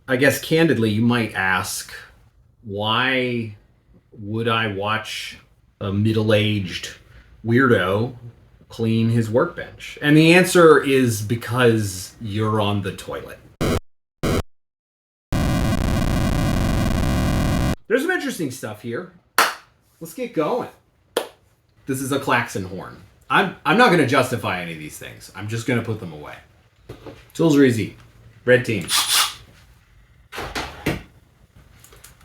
I guess candidly, you might ask, why would I watch a middle-aged weirdo clean his workbench? And the answer is because you're on the toilet. There's some interesting stuff here. Let's get going. This is a klaxon horn. I'm not going to justify any of these things. I'm just going to put them away. Tools are easy. Red team.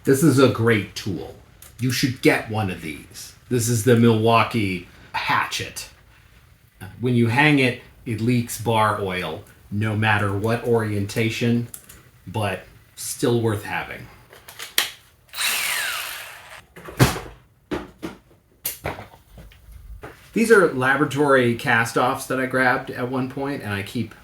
This is a great tool. You should get one of these. This is the Milwaukee hatchet. When you hang it, it leaks bar oil, no matter what orientation, but still worth having. These are laboratory cast-offs that I grabbed at one point, and I keep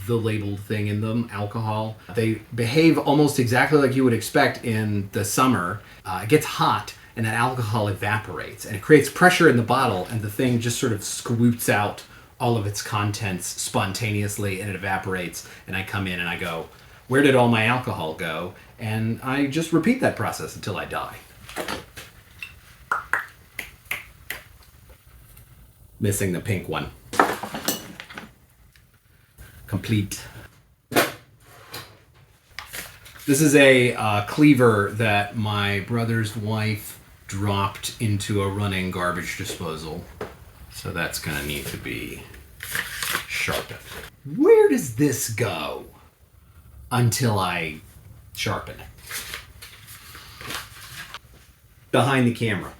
the labeled thing in them, alcohol. They behave almost exactly like you would expect in the summer. It gets hot, and that alcohol evaporates, and it creates pressure in the bottle, and the thing just sort of squoots out all of its contents spontaneously, and it evaporates, and I come in and I go, where did all my alcohol go? And I just repeat that process until I die. Missing the pink one. Complete. This is a cleaver that my brother's wife dropped into a running garbage disposal. So that's going to need to be sharpened. Where does this go until I sharpen it? Behind the camera.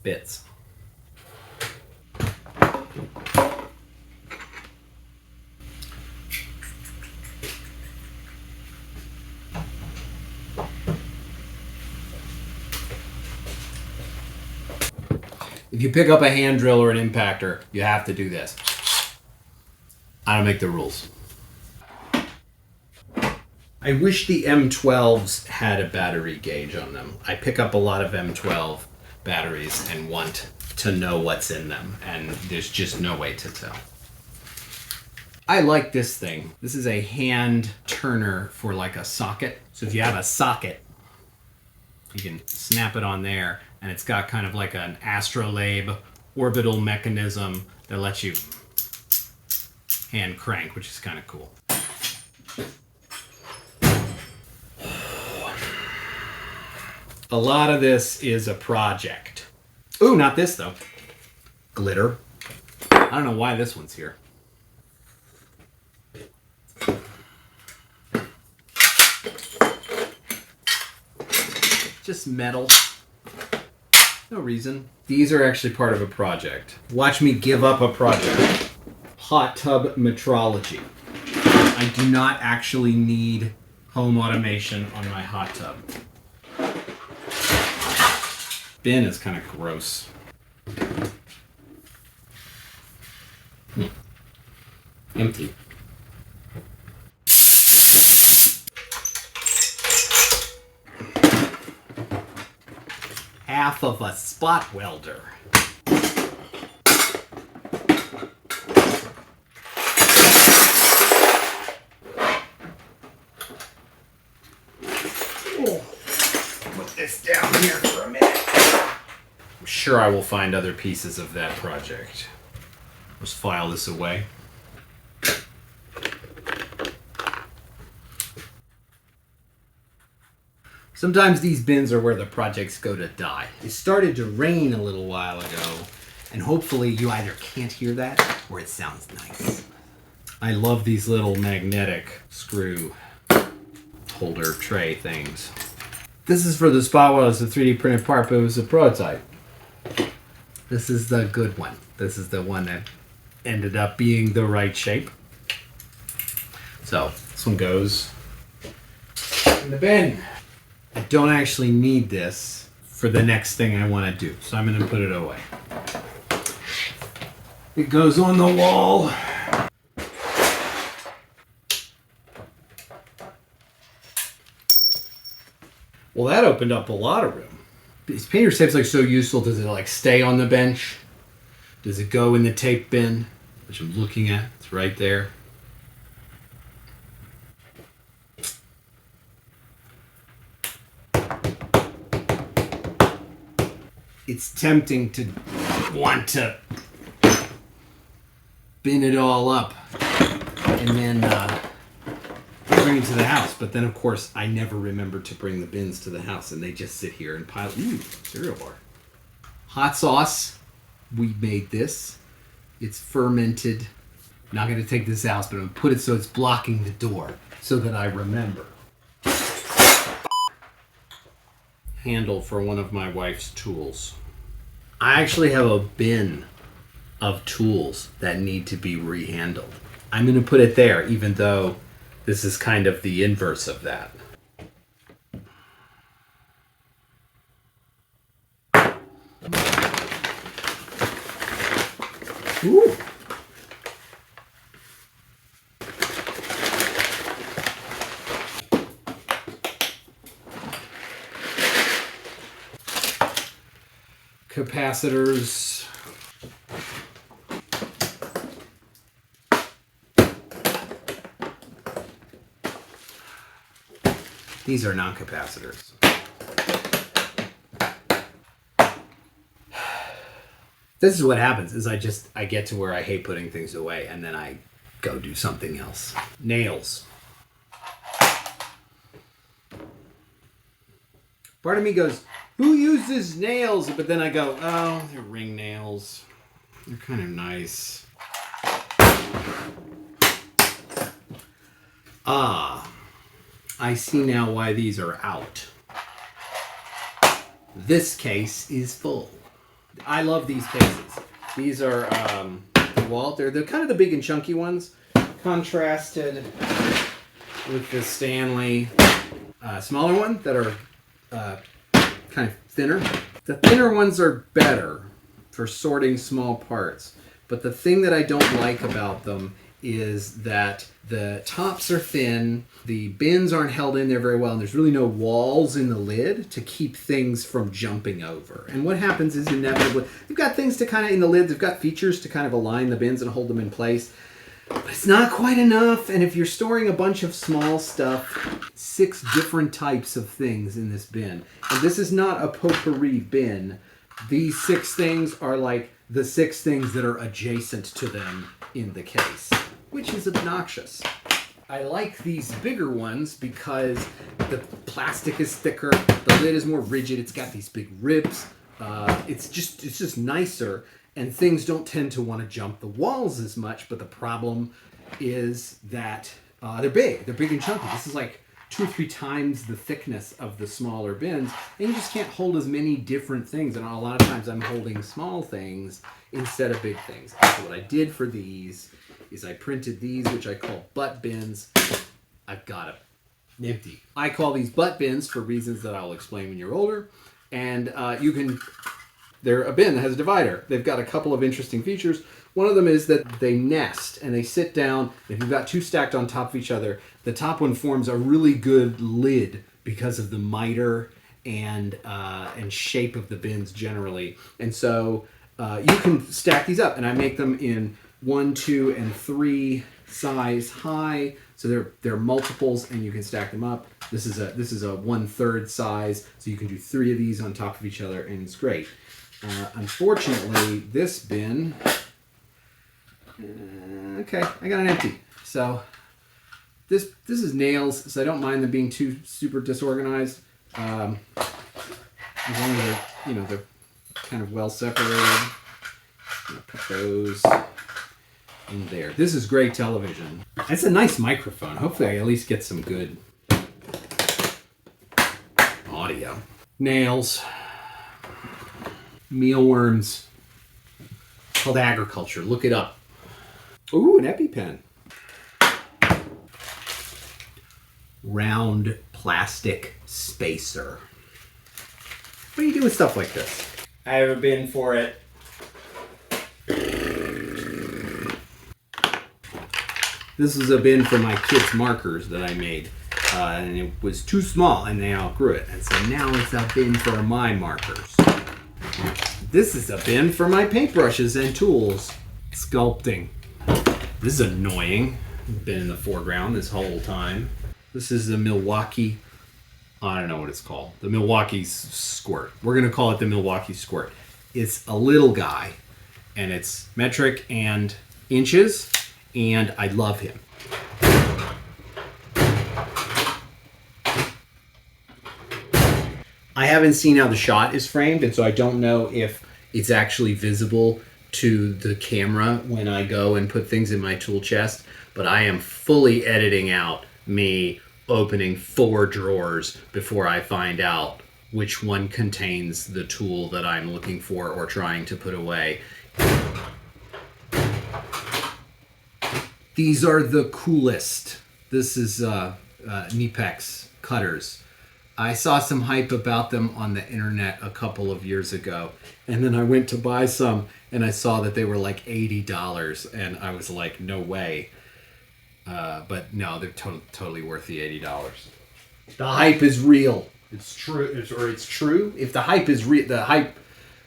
Bits. If you pick up a hand drill or an impactor, you have to do this. I don't make the rules. I wish the M12s had a battery gauge on them. I pick up a lot of M12 batteries and want to know what's in them, and there's just no way to tell. I like this thing. This is a hand turner for like a socket. So if you have a socket, you can snap it on there, and it's got kind of like an astrolabe orbital mechanism that lets you hand crank, which is kind of cool. A lot of this is a project. Ooh, not this though. Glitter. I don't know why this one's here. Just metal. No reason. These are actually part of a project. Watch me give up a project. Hot tub metrology. I do not actually need home automation on my hot tub. Bin is kind of gross. Empty. Half of a spot welder. Put this down here for a minute. I'm sure I will find other pieces of that project. Let's file this away. Sometimes these bins are where the projects go to die. It started to rain a little while ago, and hopefully you either can't hear that or it sounds nice. I love these little magnetic screw holder tray things. This is for the spot where it's a 3D printed part, but it was a prototype. This is the good one. This is the one that ended up being the right shape. So this one goes in the bin. I don't actually need this for the next thing I want to do, so I'm going to put it away. It goes on the wall. Well, that opened up a lot of room. These painter's tape's like so useful. Does it like stay on the bench? Does it go in the tape bin, which I'm looking at? It's right there. It's tempting to want to bin it all up and then bring it to the house. But then, of course, I never remember to bring the bins to the house, and they just sit here and pile. Ooh, cereal bar. Hot sauce. We made this. It's fermented. I'm not going to take this out, but I'm going to put it so it's blocking the door so that I remember. Handle for one of my wife's tools. I actually have a bin of tools that need to be rehandled. I'm going to put it there, even though this is kind of the inverse of that. Ooh. Capacitors. These are non-capacitors. This is what happens is I get to where I hate putting things away and then I go do something else. Nails. Part of me goes, who uses nails? But then I go, oh, they're ring nails. They're kind of nice. Ah, I see now why these are out. This case is full. I love these cases. These are DeWalt. They're kind of the big and chunky ones, contrasted with the Stanley smaller one that are kind of thinner. The thinner ones are better for sorting small parts, but the thing that I don't like about them is that the tops are thin, the bins aren't held in there very well, and there's really no walls in the lid to keep things from jumping over. And what happens is inevitably, you've got things to kind of, in the lid, they've got features to kind of align the bins and hold them in place, but it's not quite enough. And if you're storing a bunch of small stuff, 6 different types of things in this bin, and this is not a potpourri bin, these 6 things are like the 6 things that are adjacent to them in the case, which is obnoxious. I like these bigger ones because the plastic is thicker, the lid is more rigid, it's got these big ribs, it's just nicer, and things don't tend to want to jump the walls as much, but the problem is that they're big and chunky. This is like 2 or 3 times the thickness of the smaller bins, and you just can't hold as many different things, and a lot of times I'm holding small things instead of big things. So what I did for these is I printed these, which I call butt bins. I've got them empty. I call these butt bins for reasons that I'll explain when you're older, and they're a bin that has a divider. They've got a couple of interesting features. One of them is that they nest and they sit down. If you've got 2 stacked on top of each other, the top one forms a really good lid because of the miter and shape of the bins generally. And so you can stack these up, and I make them in 1, 2, and 3 size high. So they're multiples, and you can stack them up. This is a 1/3 size, so you can do 3 of these on top of each other, and it's great. Unfortunately, this bin, okay, I got an empty. So this is nails, so I don't mind them being too super disorganized. As long as they're kind of well separated. I'm gonna put those in there. This is great television. It's a nice microphone. Hopefully I at least get some good audio. Nails. Mealworms. It's called agriculture. Look it up. Ooh, an EpiPen. Round plastic spacer. What do you do with stuff like this? I have a bin for it. This is a bin for my kids' markers that I made. And it was too small and they outgrew it. And so now it's a bin for my markers. This is a bin for my paintbrushes and tools. Sculpting. This is annoying. Been in the foreground this whole time. This is the Milwaukee, I don't know what it's called. The Milwaukee Squirt. We're going to call it the Milwaukee Squirt. It's a little guy, and it's metric and inches, and I love him. I haven't seen how the shot is framed, and so I don't know if it's actually visible to the camera when I go and put things in my tool chest, but I am fully editing out me opening 4 drawers before I find out which one contains the tool that I'm looking for or trying to put away. These are the coolest. This is Knipex cutters. I saw some hype about them on the internet a couple of years ago, and then I went to buy some and I saw that they were like $80, and I was like, no way. But no, they're totally worth the $80. The hype is real. It's true, it's true. If the hype is real,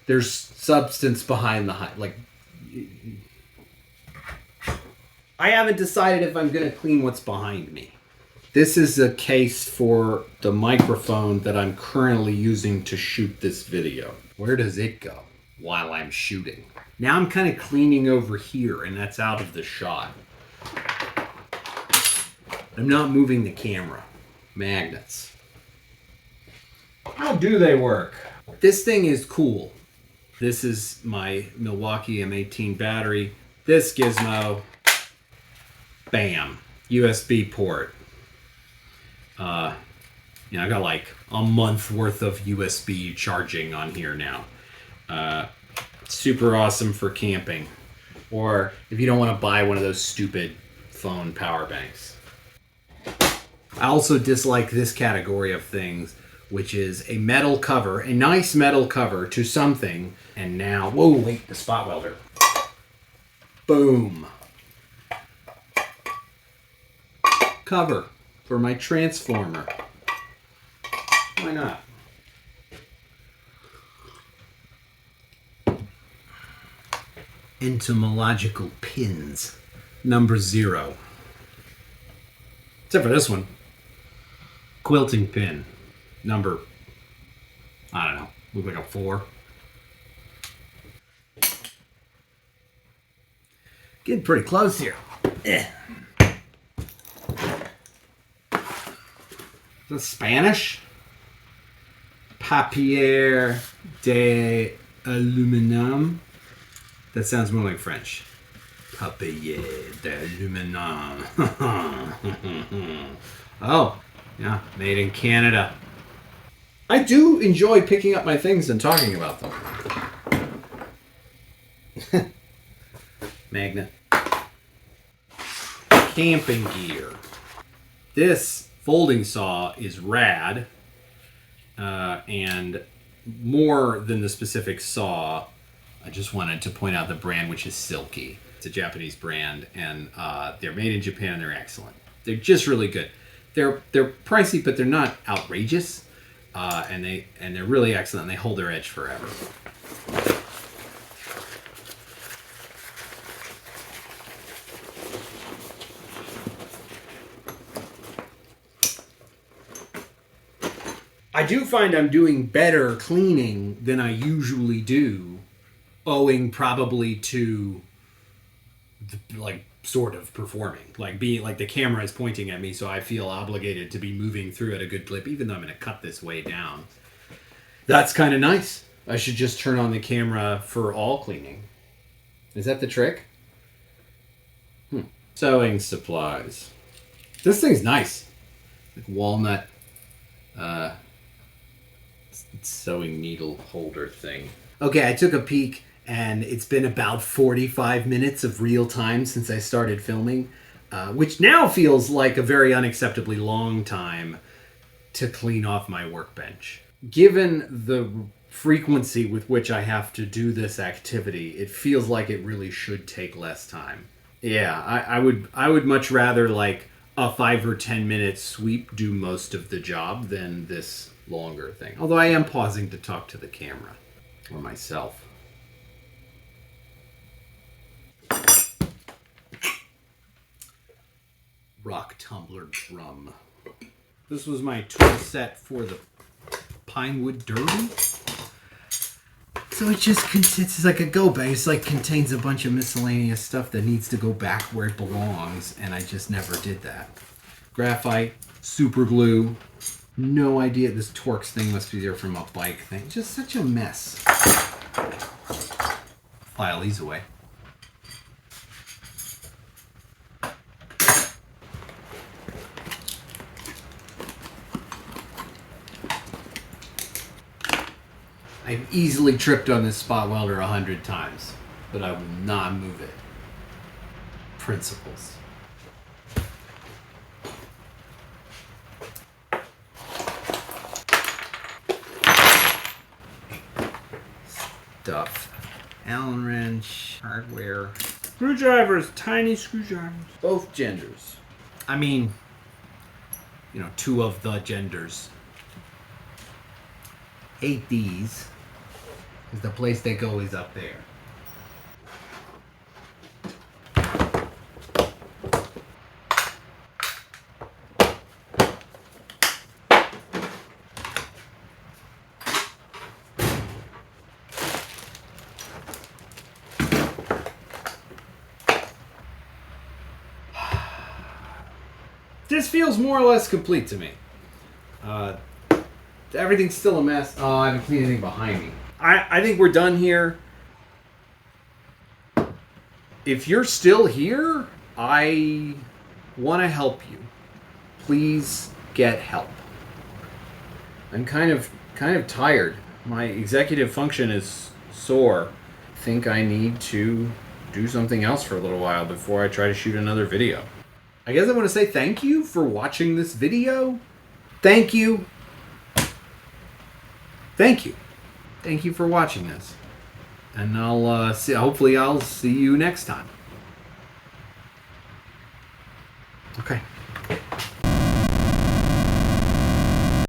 there's substance behind the hype. Like, I haven't decided if I'm gonna clean what's behind me. This is a case for the microphone that I'm currently using to shoot this video. Where does it go while I'm shooting? Now I'm kind of cleaning over here, and that's out of the shot. I'm not moving the camera. Magnets. How do they work? This thing is cool. This is my Milwaukee M18 battery. This gizmo, bam, USB port. I got like a month worth of USB charging on here now. Super awesome for camping, or if you don't want to buy one of those stupid phone power banks. I also dislike this category of things, which is a metal cover, a nice metal cover to something, and now, whoa, wait, the spot welder. Boom. Cover for my transformer. Why not? Entomological pins, number 0. Except for this one. Quilting pin, number, I don't know, look like a 4. Getting pretty close here. Is that Spanish? Papier de aluminum. That sounds more like French. Papier d'aluminum. Oh, yeah, made in Canada. I do enjoy picking up my things and talking about them. Magnet. Camping gear. This folding saw is rad, and more than the specific saw, I just wanted to point out the brand, which is Silky. It's a Japanese brand, and they're made in Japan, and they're excellent. They're just really good. They're pricey, but they're not outrageous, and they're really excellent, and they hold their edge forever. I do find I'm doing better cleaning than I usually do, owing probably to sort of performing, being like the camera is pointing at me, so I feel obligated to be moving through at a good clip, even though I'm going to cut this way down. That's kind of nice. I should just turn on the camera for all cleaning. Is that the trick? Sewing supplies. This thing's nice. Like walnut sewing needle holder thing. Okay, I took a peek, and it's been about 45 minutes of real time since I started filming, which now feels like a very unacceptably long time to clean off my workbench. Given the frequency with which I have to do this activity, it feels like it really should take less time. Yeah, I would much rather like a 5 or 10 minute sweep do most of the job than this longer thing. Although I am pausing to talk to the camera or myself. rock tumbler drum. This was my tool set for the Pinewood Derby. So it just consists like a go bag. It's like contains a bunch of miscellaneous stuff that needs to go back where it belongs, and I just never did that. Graphite, super glue. No idea. This Torx thing must be there from a bike thing. Just such a mess. File these away. I've easily tripped on this spot welder 100 times, but I will not move it. Principles. Stuff. Allen wrench, hardware. Screwdrivers, tiny screwdrivers. Both genders. I mean, you know, two of the genders. Hate these. Because the place they go is up there. This feels more or less complete to me. Everything's still a mess. Oh, I haven't cleaned anything behind me. I think we're done here. If you're still here, I want to help you. Please get help. I'm kind of tired. My executive function is sore. I think I need to do something else for a little while before I try to shoot another video. I guess I want to say thank you for watching this video. Thank you. Thank you. Thank you for watching this. And hopefully I'll see you next time. Okay.